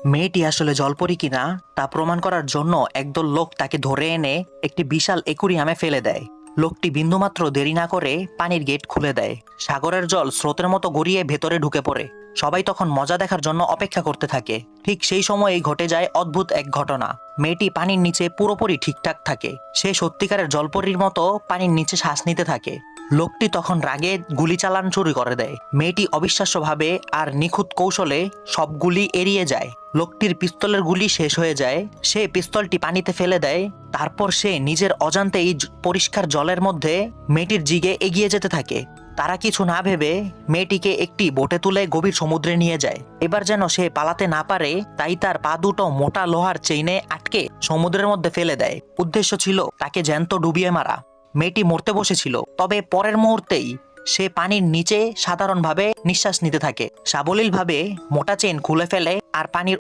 মেয়েটি আসলে জলপরি কিনা তা প্রমাণ করার জন্য একদল লোক তাকে ধরে এনে একটি বিশাল একুরিয়ামে ফেলে দেয়। লোকটি বিন্দুমাত্র দেরি না করে পানির গেট খুলে দেয়। সাগরের জল স্রোতের মতো গড়িয়ে ভেতরে ঢুকে পড়ে। সবাই তখন মজা দেখার জন্য অপেক্ষা করতে থাকে। ঠিক সেই সময়েই ঘটে যায় অদ্ভুত এক ঘটনা। মেয়েটি পানির নিচে পুরোপুরি ঠিকঠাক থাকে। সে সত্যিকারের জলপরীর মতো পানির নিচে শ্বাস নিতে থাকে। লোকটি তখন রাগে গুলি চালান শুরু করে দেয়। মেয়েটি অবিশ্বাস্যভাবে আর নিখুঁত কৌশলে সব গুলি এড়িয়ে যায়। লোকটির পিস্তলের গুলি শেষ হয়ে যায়। সে পিস্তলটি পানিতে ফেলে দেয়। তারপর সে নিজের অজান্তেই পরিষ্কার জলের মধ্যে মেয়েটির দিকে এগিয়ে যেতে থাকে। তারা কিছু না ভেবে মেয়েটিকে একটি বোটে তুলে গভীর সমুদ্রে নিয়ে যায়। এবার যেন সে পালাতে না পারে তাই তার পা দুটো মোটা লোহার চেইনে আটকে সমুদ্রের মধ্যে ফেলে দেয়। উদ্দেশ্য ছিল তাকে জ্যান্ত ডুবিয়ে মারা। মেয়েটি মরতে বসেছিল, তবে পরের মুহূর্তেই সে পানির নিচে সাধারণভাবে নিঃশ্বাস নিতে থাকে। সাবলীলভাবে মোটা চেইন খুলে ফেলে আর পানির